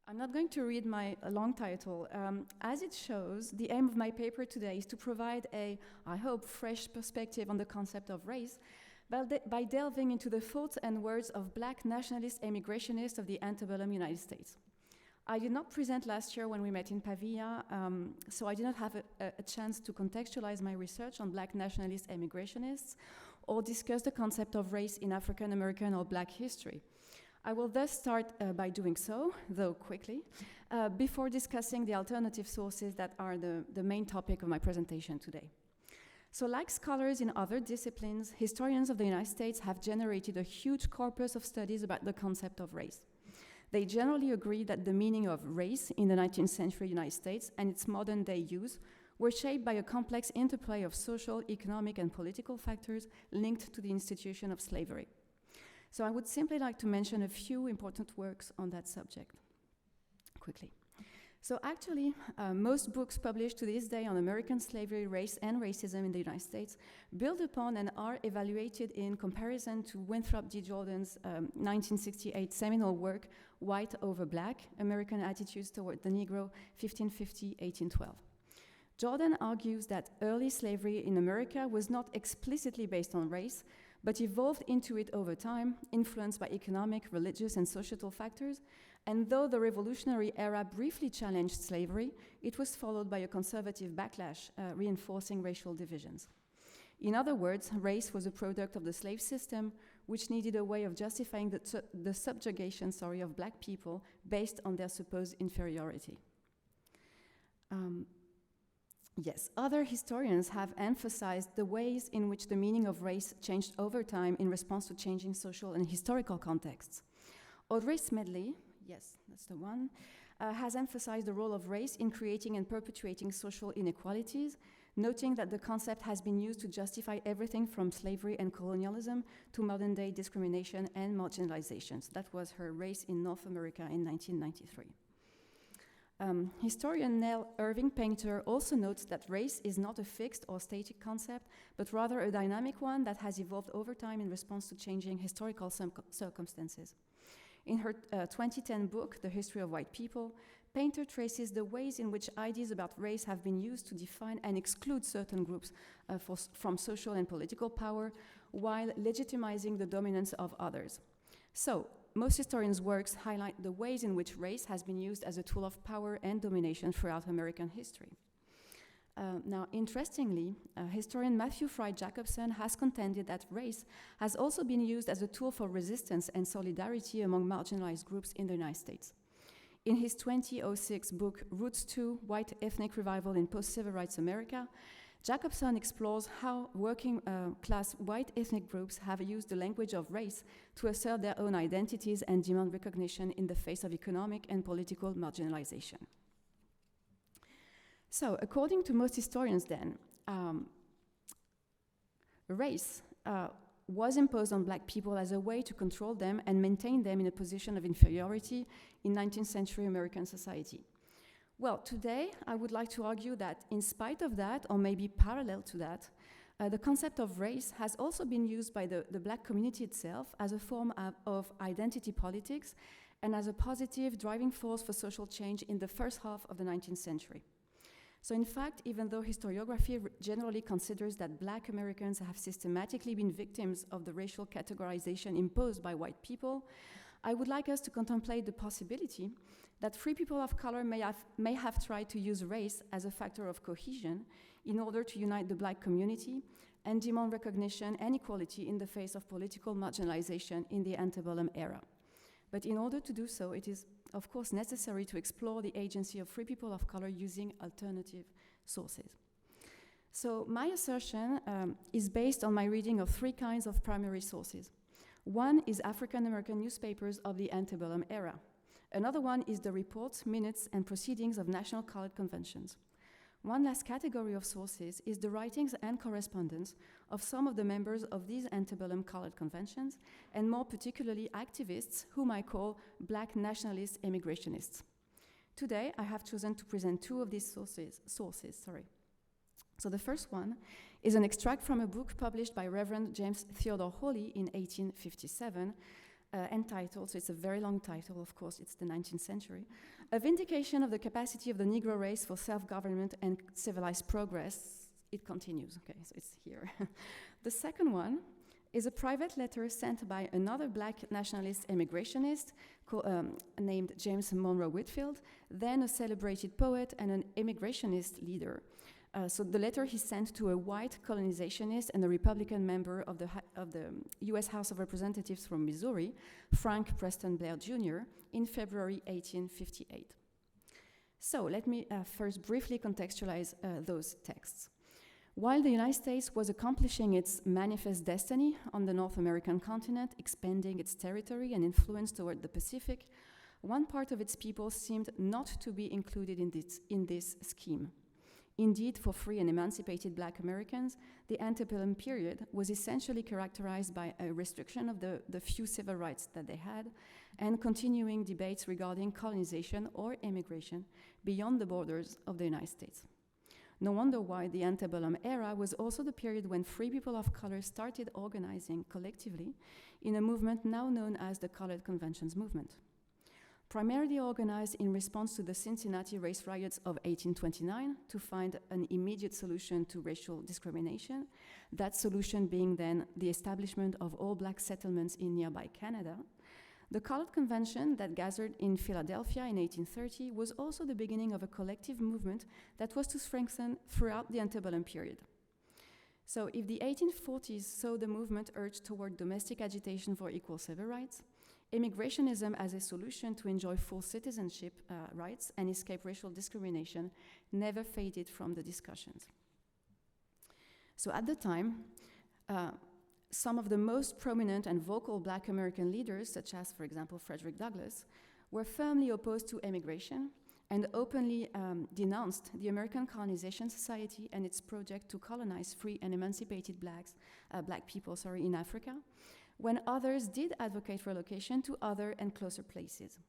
I'm not going to read my long title. As it shows, the aim of my paper today is to provide a, I hope, fresh perspective on the concept of race by delving into the thoughts and words of Black nationalist emigrationists of the antebellum United States. I did not present last year when we met in Pavia, so I did not have a chance to contextualize my research on Black nationalist emigrationists or discuss the concept of race in African American or Black history. I will thus start by doing so, though quickly, before discussing the alternative sources that are the main topic of my presentation today. So like scholars in other disciplines, historians of the United States have generated a huge corpus of studies about the concept of race. They generally agree that the meaning of race in the 19th century United States and its modern day use were shaped by a complex interplay of social, economic, and political factors linked to the institution of slavery. So I would simply like to mention a few important works on that subject, quickly. So actually, most books published to this day on American slavery, race, and racism in the United States build upon and are evaluated in comparison to Winthrop D. Jordan's 1968 seminal work, White Over Black, American Attitudes Toward the Negro, 1550-1812. Jordan argues that early slavery in America was not explicitly based on race, but evolved into it over time, influenced by economic, religious, and societal factors. And though the Revolutionary era briefly challenged slavery, it was followed by a conservative backlash, reinforcing racial divisions. In other words, race was a product of the slave system, which needed a way of justifying the subjugation of Black people based on their supposed inferiority. Yes, other historians have emphasized the ways in which the meaning of race changed over time in response to changing social and historical contexts. Audrey Smedley, yes, that's the one, has emphasized the role of race in creating and perpetuating social inequalities, noting that the concept has been used to justify everything from slavery and colonialism to modern-day discrimination and marginalization. So that was her Race in North America in 1993. Historian Nell Irving Painter also notes that race is not a fixed or static concept, but rather a dynamic one that has evolved over time in response to changing historical circumstances. In her 2010 book, The History of White People, Painter traces the ways in which ideas about race have been used to define and exclude certain groups from social and political power, while legitimizing the dominance of others. So, most historians' works highlight the ways in which race has been used as a tool of power and domination throughout American history. Now, interestingly, historian Matthew Fry Jacobson has contended that race has also been used as a tool for resistance and solidarity among marginalized groups in the United States. In his 2006 book, Roots to White Ethnic Revival in Post-Civil Rights America, Jacobson explores how working class white ethnic groups have used the language of race to assert their own identities and demand recognition in the face of economic and political marginalization. So, according to most historians then, race was imposed on Black people as a way to control them and maintain them in a position of inferiority in 19th century American society. Well, today I would like to argue that in spite of that, or maybe parallel to that, the concept of race has also been used by the Black community itself as a form of identity politics and as a positive driving force for social change in the first half of the 19th century. So in fact, even though historiography generally considers that Black Americans have systematically been victims of the racial categorization imposed by white people, I would like us to contemplate the possibility that free people of color may have tried to use race as a factor of cohesion in order to unite the Black community and demand recognition and equality in the face of political marginalization in the antebellum era. But in order to do so, it is, of course, necessary to explore the agency of free people of color using alternative sources. So my assertion is based on my reading of three kinds of primary sources. One is African American newspapers of the antebellum era. Another one is the reports, minutes, and proceedings of national colored conventions. One last category of sources is the writings and correspondence of some of the members of these antebellum colored conventions, and more particularly activists whom I call Black nationalist emigrationists. Today, I have chosen to present two of these sources. So the first one is an extract from a book published by Reverend James Theodore Hawley in 1857, entitled, so it's a very long title, of course, it's the 19th century, A Vindication of the Capacity of the Negro Race for Self-Government and Civilized Progress. It continues, okay, so it's here. The second one is a private letter sent by another black nationalist immigrationist named James Monroe Whitfield, then a celebrated poet and an immigrationist leader. So the letter he sent to a white colonizationist and a Republican member of the US House of Representatives from Missouri, Frank Preston Blair Jr., in February 1858. So let me first briefly contextualize those texts. While the United States was accomplishing its manifest destiny on the North American continent, expanding its territory and influence toward the Pacific, one part of its people seemed not to be included in this scheme. Indeed, for free and emancipated Black Americans, the antebellum period was essentially characterized by a restriction of the few civil rights that they had and continuing debates regarding colonization or immigration beyond the borders of the United States. No wonder why the antebellum era was also the period when free people of color started organizing collectively in a movement now known as the Colored Conventions movement. Primarily organized in response to the Cincinnati race riots of 1829 to find an immediate solution to racial discrimination, that solution being then the establishment of all Black settlements in nearby Canada, the Colored Convention that gathered in Philadelphia in 1830 was also the beginning of a collective movement that was to strengthen throughout the antebellum period. So if the 1840s saw the movement urged toward domestic agitation for equal civil rights, immigrationism as a solution to enjoy full citizenship rights and escape racial discrimination never faded from the discussions. So at the time, some of the most prominent and vocal Black American leaders, such as, for example, Frederick Douglass, were firmly opposed to immigration and openly denounced the American Colonization Society and its project to colonize free and emancipated Black people in Africa, when others did advocate relocation to other and closer places.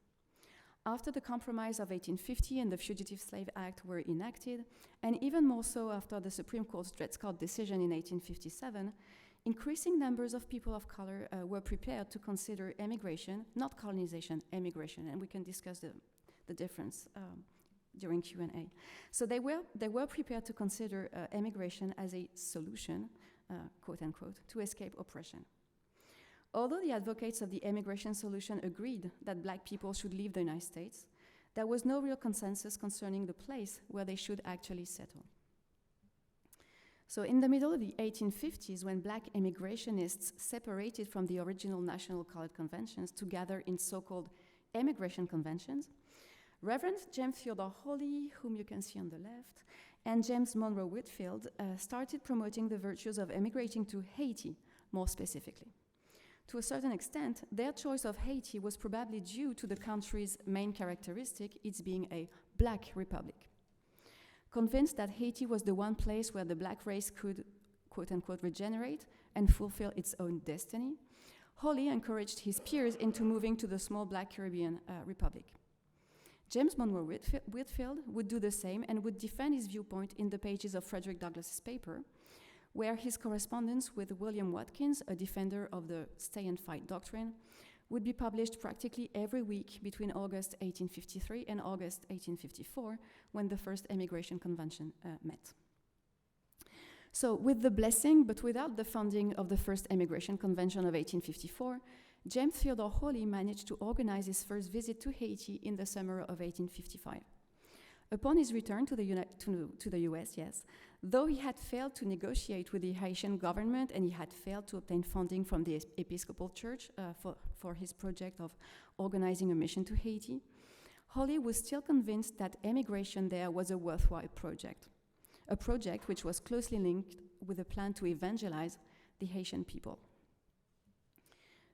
After the Compromise of 1850 and the Fugitive Slave Act were enacted, and even more so after the Supreme Court's Dred Scott decision in 1857, increasing numbers of people of color were prepared to consider immigration, not colonization, immigration, and we can discuss the difference during Q&A. So they were prepared to consider immigration as a solution, quote unquote, to escape oppression. Although the advocates of the immigration solution agreed that Black people should leave the United States, there was no real consensus concerning the place where they should actually settle. So in the middle of the 1850s, when Black immigrationists separated from the original National Colored Conventions to gather in so-called immigration conventions, Reverend James Theodore Hawley, whom you can see on the left, and James Monroe Whitfield started promoting the virtues of immigrating to Haiti, more specifically. To a certain extent, their choice of Haiti was probably due to the country's main characteristic, its being a Black republic. Convinced that Haiti was the one place where the Black race could, quote unquote, regenerate and fulfill its own destiny, Hawley encouraged his peers into moving to the small Black Caribbean republic. James Monroe Whitfield would do the same and would defend his viewpoint in the pages of Frederick Douglass's paper, where his correspondence with William Watkins, a defender of the stay and fight doctrine, would be published practically every week between August 1853 and August 1854, when the first Immigration Convention met. So with the blessing, but without the funding of the first Immigration Convention of 1854, James Theodore Hawley managed to organize his first visit to Haiti in the summer of 1855. Upon his return to the US, though he had failed to negotiate with the Haitian government and he had failed to obtain funding from the Episcopal Church for his project of organizing a mission to Haiti, Hawley was still convinced that emigration there was a worthwhile project, a project which was closely linked with a plan to evangelize the Haitian people.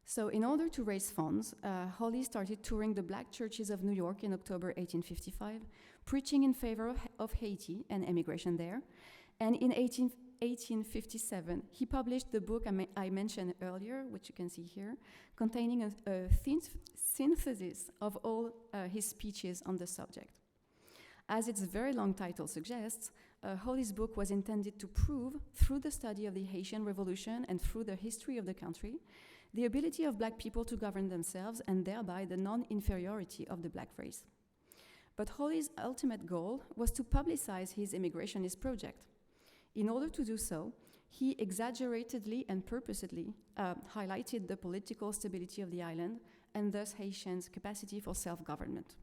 So in order to raise funds, Hawley started touring the Black churches of New York in October 1855, preaching in favor of Haiti and emigration there. And in 1857, he published the book I mentioned earlier, which you can see here, containing a synthesis of all his speeches on the subject. As its very long title suggests, Hawley's book was intended to prove, through the study of the Haitian Revolution and through the history of the country, the ability of black people to govern themselves and thereby the non-inferiority of the black race. But Hawley's ultimate goal was to publicize his immigrationist project. In order to do so, he exaggeratedly and purposely highlighted the political stability of the island and thus Haitians' capacity for self-government.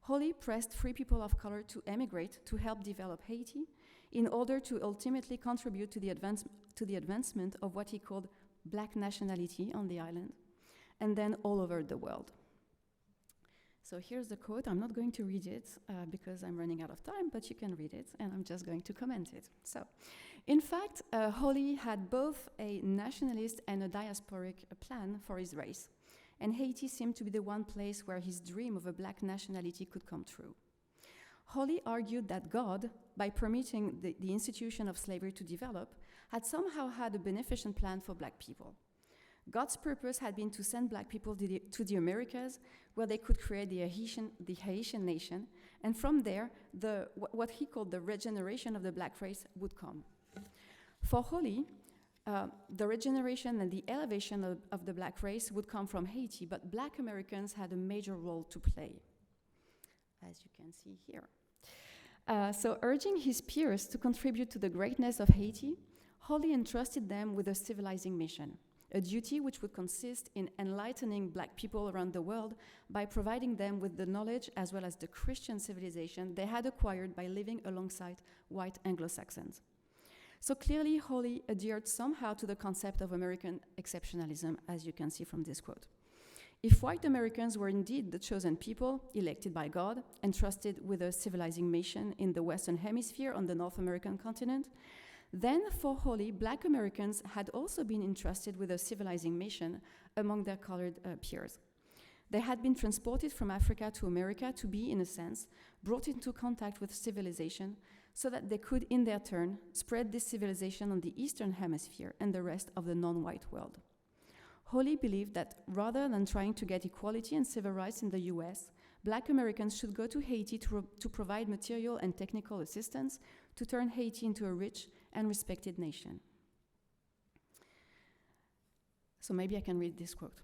Hawley pressed free people of color to emigrate to help develop Haiti in order to ultimately contribute to the advancement of what he called black nationality on the island and then all over the world. So here's the quote. I'm not going to read it because I'm running out of time, but you can read it, and I'm just going to comment it. So, in fact, Hawley had both a nationalist and a diasporic plan for his race, and Haiti seemed to be the one place where his dream of a black nationality could come true. Hawley argued that God, by permitting the institution of slavery to develop, had somehow had a beneficent plan for black people. God's purpose had been to send black people to the Americas, where they could create the Haitian nation, and from there, what he called the regeneration of the black race would come. For Hawley, the regeneration and the elevation of the black race would come from Haiti, but black Americans had a major role to play, as you can see here. So urging his peers to contribute to the greatness of Haiti, Hawley entrusted them with a civilizing mission, a duty which would consist in enlightening black people around the world by providing them with the knowledge as well as the Christian civilization they had acquired by living alongside white Anglo-Saxons. So clearly, Hawley adhered somehow to the concept of American exceptionalism, as you can see from this quote. If white Americans were indeed the chosen people, elected by God, entrusted with a civilizing mission in the Western Hemisphere on the North American continent, then for Hawley, black Americans had also been entrusted with a civilizing mission among their colored peers. They had been transported from Africa to America to be, in a sense, brought into contact with civilization so that they could, in their turn, spread this civilization on the Eastern Hemisphere and the rest of the non-white world. Hawley believed that rather than trying to get equality and civil rights in the US, black Americans should go to Haiti to provide material and technical assistance to turn Haiti into a rich and respected nation. So maybe I can read this quote.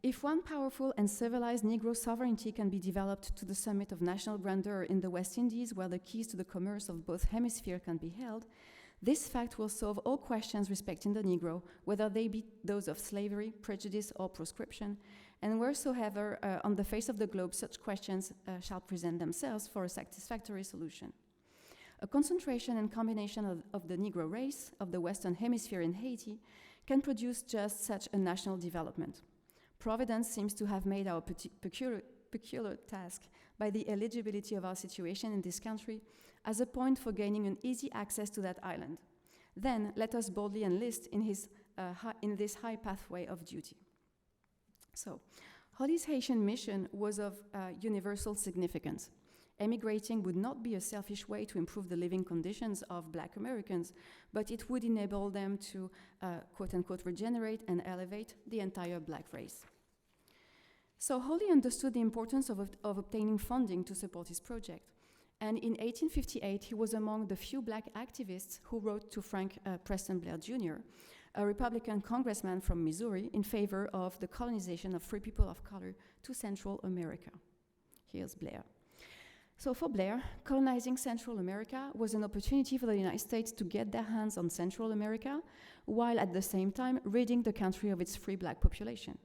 If one powerful and civilized Negro sovereignty can be developed to the summit of national grandeur in the West Indies, where the keys to the commerce of both hemispheres can be held, this fact will solve all questions respecting the Negro, whether they be those of slavery, prejudice, or proscription, and wheresoever on the face of the globe such questions shall present themselves for a satisfactory solution. A concentration and combination of the Negro race of the Western Hemisphere in Haiti can produce just such a national development. Providence seems to have made our peculiar task by the eligibility of our situation in this country as a point for gaining an easy access to that island. Then let us boldly enlist in this high pathway of duty. So, Hawley's Haitian mission was of universal significance. Emigrating would not be a selfish way to improve the living conditions of black Americans, but it would enable them to, quote-unquote, regenerate and elevate the entire black race. So Hawley understood the importance of obtaining funding to support his project. And in 1858, he was among the few black activists who wrote to Frank Preston Blair Jr., a Republican congressman from Missouri, in favor of the colonization of free people of color to Central America. Here's Blair. So for Blair, colonizing Central America was an opportunity for the United States to get their hands on Central America, while at the same time ridding the country of its free black population.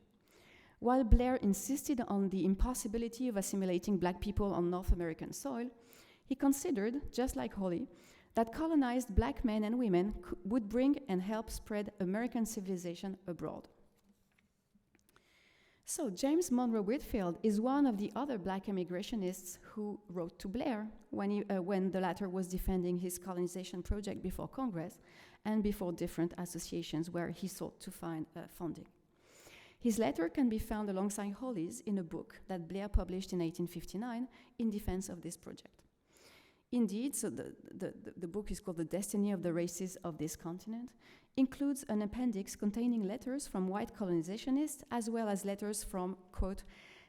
While Blair insisted on the impossibility of assimilating black people on North American soil, he considered, just like Hawley, that colonized black men and women would bring and help spread American civilization abroad. So James Monroe Whitfield is one of the other black immigrationists who wrote to Blair when the latter was defending his colonization project before Congress and before different associations where he sought to find funding. His letter can be found alongside Hawley's in a book that Blair published in 1859 in defense of this project. Indeed, so the book is called The Destiny of the Races of This Continent, includes an appendix containing letters from white colonizationists as well as letters from, quote,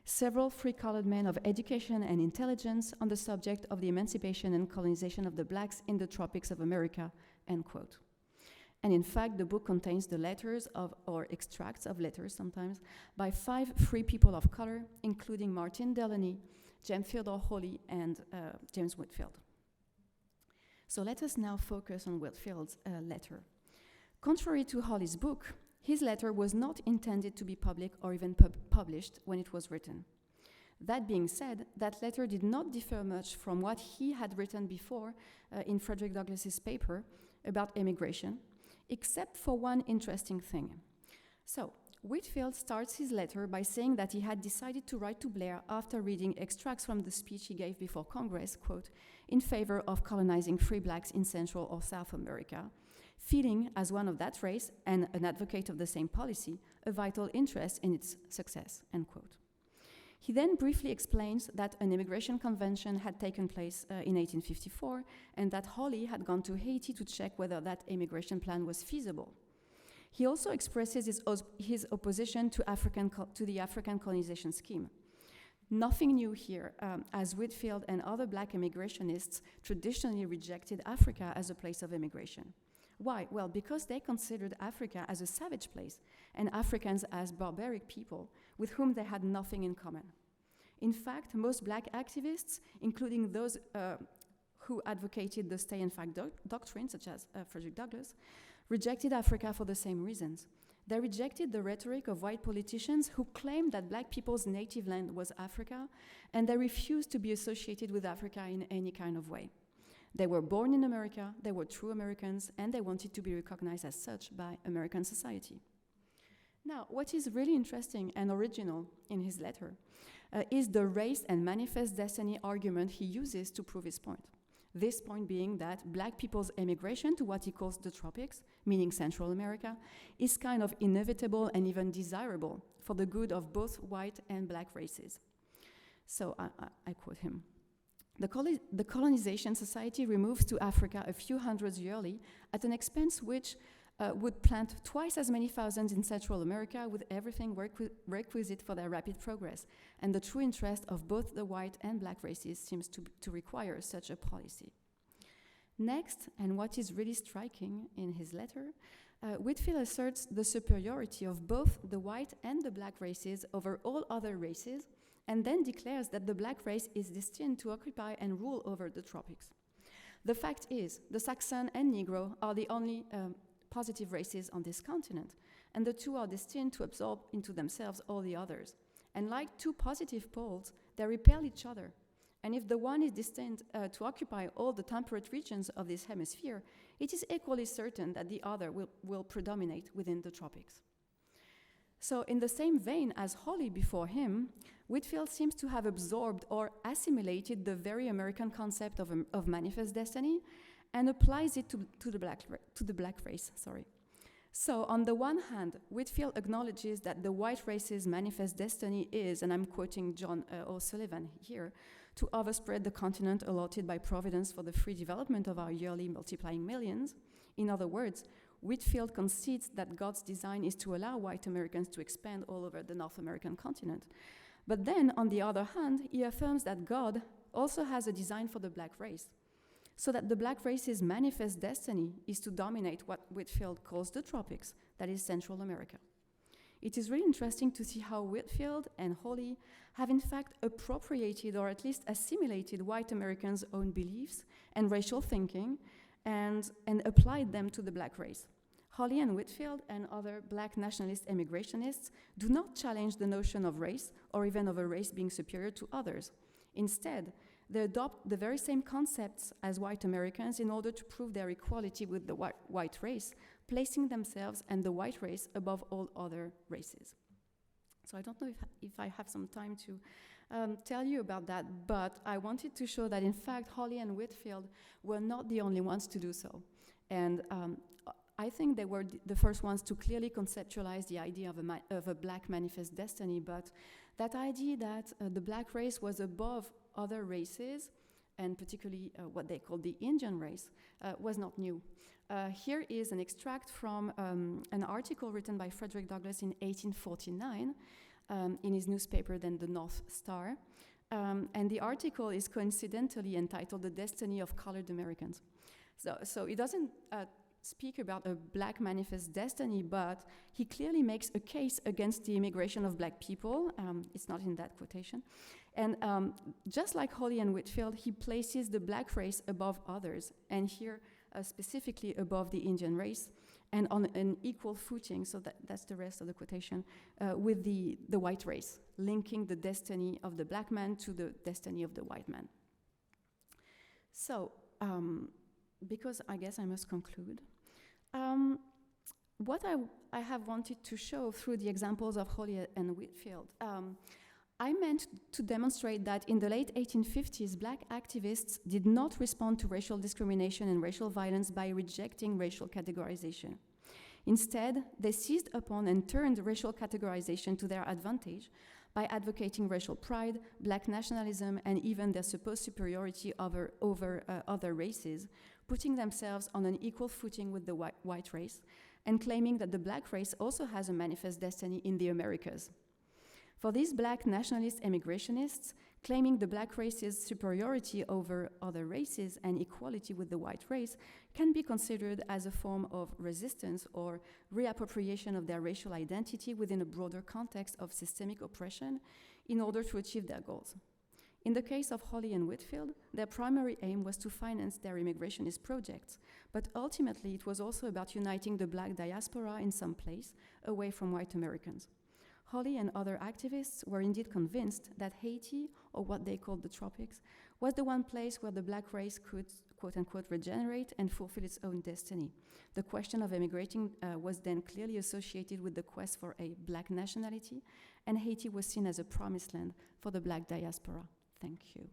several free-colored men of education and intelligence on the subject of the emancipation and colonization of the blacks in the tropics of America, end quote. And in fact, the book contains the letters of, or extracts of letters sometimes, by 5 free people of color, including Martin Delany, James Theodore Hawley, and James Whitfield. So let us now focus on Whitfield's letter. Contrary to Hawley's book, his letter was not intended to be public or even published when it was written. That being said, that letter did not differ much from what he had written before in Frederick Douglass's paper about immigration, except for one interesting thing. So, Whitfield starts his letter by saying that he had decided to write to Blair after reading extracts from the speech he gave before Congress, quote, in favor of colonizing free blacks in Central or South America, feeling, as one of that race and an advocate of the same policy, a vital interest in its success, end quote. He then briefly explains that an immigration convention had taken place in 1854 and that Hawley had gone to Haiti to check whether that immigration plan was feasible. He also expresses his opposition to the African colonization scheme. Nothing new here, as Whitfield and other black immigrationists traditionally rejected Africa as a place of immigration. Why? Well, because they considered Africa as a savage place and Africans as barbaric people with whom they had nothing in common. In fact, most black activists, including those who advocated the stay and fight doctrine, such as Frederick Douglass, rejected Africa for the same reasons. They rejected the rhetoric of white politicians who claimed that black people's native land was Africa, and they refused to be associated with Africa in any kind of way. They were born in America, they were true Americans, and they wanted to be recognized as such by American society. Now, what is really interesting and original in his letter is the race and manifest destiny argument he uses to prove his point. This point being that black people's emigration to what he calls the tropics, meaning Central America, is kind of inevitable and even desirable for the good of both white and black races. So I quote him. The colonization society removes to Africa a few hundreds yearly at an expense which would plant twice as many thousands in Central America with everything requisite for their rapid progress. And the true interest of both the white and black races seems to require such a policy. Next, and what is really striking in his letter, Whitfield asserts the superiority of both the white and the black races over all other races, and then declares that the black race is destined to occupy and rule over the tropics. The fact is, the Saxon and Negro are the only positive races on this continent, and the two are destined to absorb into themselves all the others. And like two positive poles, they repel each other. And if the one is destined to occupy all the temperate regions of this hemisphere, it is equally certain that the other will predominate within the tropics. So in the same vein as Hawley before him, Whitfield seems to have absorbed or assimilated the very American concept of manifest destiny and applies it to the black race. So on the one hand, Whitfield acknowledges that the white race's manifest destiny is, and I'm quoting John O'Sullivan here, to overspread the continent allotted by Providence for the free development of our yearly multiplying millions. In other words, Whitfield concedes that God's design is to allow white Americans to expand all over the North American continent. But then, on the other hand, he affirms that God also has a design for the black race, so that the black race's manifest destiny is to dominate what Whitfield calls the tropics, that is Central America. It is really interesting to see how Whitfield and Hawley have in fact appropriated or at least assimilated white Americans' own beliefs and racial thinking and applied them to the black race. Hawley and Whitfield and other black nationalist immigrationists do not challenge the notion of race or even of a race being superior to others. Instead, they adopt the very same concepts as white Americans in order to prove their equality with the white race, placing themselves and the white race above all other races. So I don't know if I have some time to tell you about that, but I wanted to show that in fact Hawley and Whitfield were not the only ones to do so. And I think they were the first ones to clearly conceptualize the idea of a black manifest destiny, but that idea that the black race was above other races, and particularly what they called the Indian race, was not new. Here is an extract from an article written by Frederick Douglass in 1849 in his newspaper, then the North Star. And the article is coincidentally entitled "The Destiny of Colored Americans." So it doesn't speak about a black manifest destiny, but he clearly makes a case against the immigration of black people. It's not in that quotation. And just like Hawley and Whitfield, he places the black race above others, and here specifically above the Indian race, and on an equal footing, so that's the rest of the quotation, with the white race, linking the destiny of the black man to the destiny of the white man. So, because I guess I must conclude, what I have wanted to show through the examples of Hawley and Whitfield, I meant to demonstrate that in the late 1850s, black activists did not respond to racial discrimination and racial violence by rejecting racial categorization. Instead, they seized upon and turned racial categorization to their advantage by advocating racial pride, black nationalism, and even their supposed superiority over other races, putting themselves on an equal footing with the white race, and claiming that the black race also has a manifest destiny in the Americas. For these black nationalist emigrationists, claiming the black race's superiority over other races and equality with the white race can be considered as a form of resistance or reappropriation of their racial identity within a broader context of systemic oppression in order to achieve their goals. In the case of Hawley and Whitfield, their primary aim was to finance their immigrationist projects, but ultimately it was also about uniting the black diaspora in some place away from white Americans. Hawley and other activists were indeed convinced that Haiti, or what they called the tropics, was the one place where the black race could, quote-unquote, regenerate and fulfill its own destiny. The question of emigrating was then clearly associated with the quest for a black nationality, and Haiti was seen as a promised land for the black diaspora. Thank you.